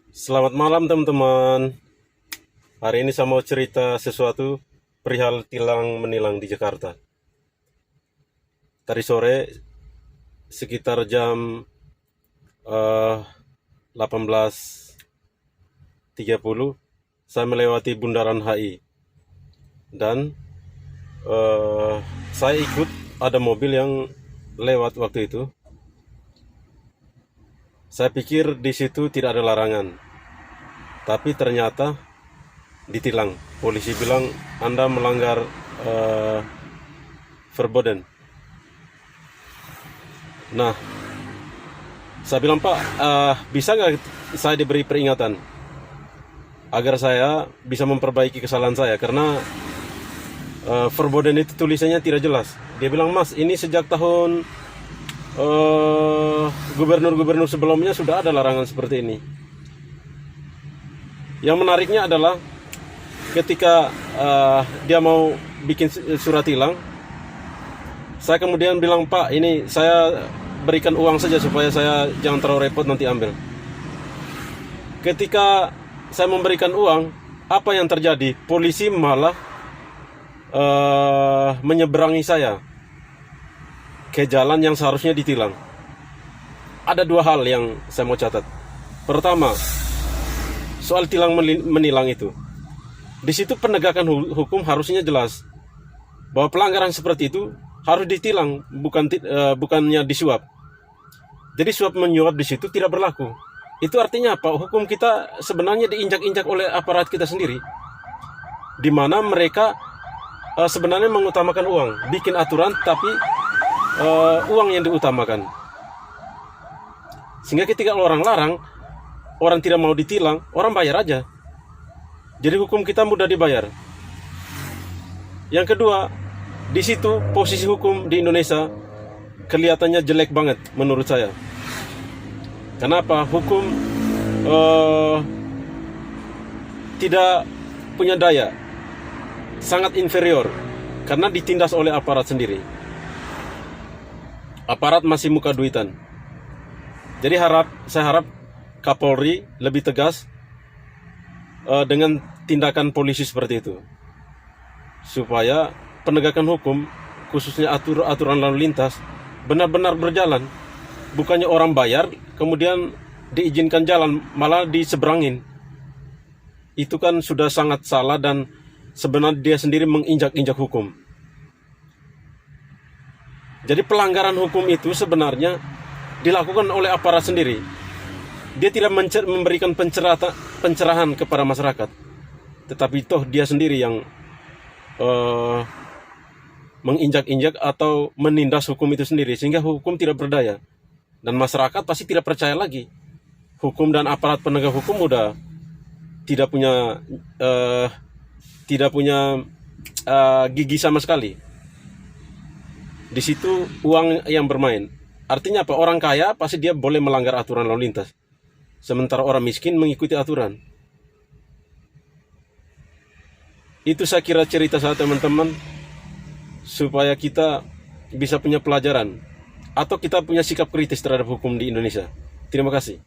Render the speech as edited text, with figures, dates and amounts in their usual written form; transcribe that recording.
Selamat malam teman-teman. Hari ini saya mau cerita sesuatu perihal tilang menilang di Jakarta. Tadi sore sekitar jam 18.30 saya melewati Bundaran HI dan saya ikut ada mobil yang lewat waktu itu. Saya pikir di situ tidak ada larangan, tapi ternyata ditilang. Polisi bilang Anda melanggar verboden. Nah, saya bilang Pak, bisa nggak saya diberi peringatan agar saya bisa memperbaiki kesalahan saya, karena verboden itu tulisannya tidak jelas. Dia bilang, Mas, ini sejak tahun gubernur-gubernur sebelumnya sudah ada larangan seperti ini. Yang menariknya adalah ketika dia mau bikin surat tilang, saya kemudian bilang, Pak, ini saya berikan uang saja supaya saya jangan terlalu repot nanti ambil. Ketika saya memberikan uang, apa yang terjadi? Polisi malah menyeberangi saya ke jalan yang seharusnya ditilang. Ada dua hal yang saya mau catat. Pertama, soal tilang menilang itu. Di situ penegakan hukum harusnya jelas bahwa pelanggaran seperti itu harus ditilang, bukannya disuap. Jadi suap menyuap di situ tidak berlaku. Itu artinya apa? Hukum kita sebenarnya diinjak-injak oleh aparat kita sendiri, di mana mereka sebenarnya mengutamakan uang, bikin aturan tapi uang yang diutamakan. Sehingga ketika orang larang, orang tidak mau ditilang, orang bayar aja. Jadi hukum kita mudah dibayar. Yang kedua, di situ posisi hukum di Indonesia kelihatannya jelek banget menurut saya. Kenapa? Hukum tidak punya daya, sangat inferior, karena ditindas oleh aparat sendiri. Aparat masih muka duitan. Jadi saya harap Kapolri lebih tegas dengan tindakan polisi seperti itu, supaya penegakan hukum, khususnya aturan lalu lintas, benar-benar berjalan. Bukannya orang bayar kemudian diizinkan jalan, malah diseberangin. Itu kan sudah sangat salah, dan sebenarnya dia sendiri menginjak-injak hukum. Jadi pelanggaran hukum itu sebenarnya dilakukan oleh aparat sendiri. Dia tidak memberikan pencerahan kepada masyarakat, tetapi toh dia sendiri yang menginjak-injak atau menindas hukum itu sendiri, sehingga hukum tidak berdaya. Dan masyarakat pasti tidak percaya lagi. Hukum dan aparat penegak hukum udah tidak punya gigi sama sekali. Di situ uang yang bermain. Artinya apa? Orang kaya pasti dia boleh melanggar aturan lalu lintas, sementara orang miskin mengikuti aturan. Itu saya kira cerita saya, teman-teman, supaya kita bisa punya pelajaran atau kita punya sikap kritis terhadap hukum di Indonesia. Terima kasih.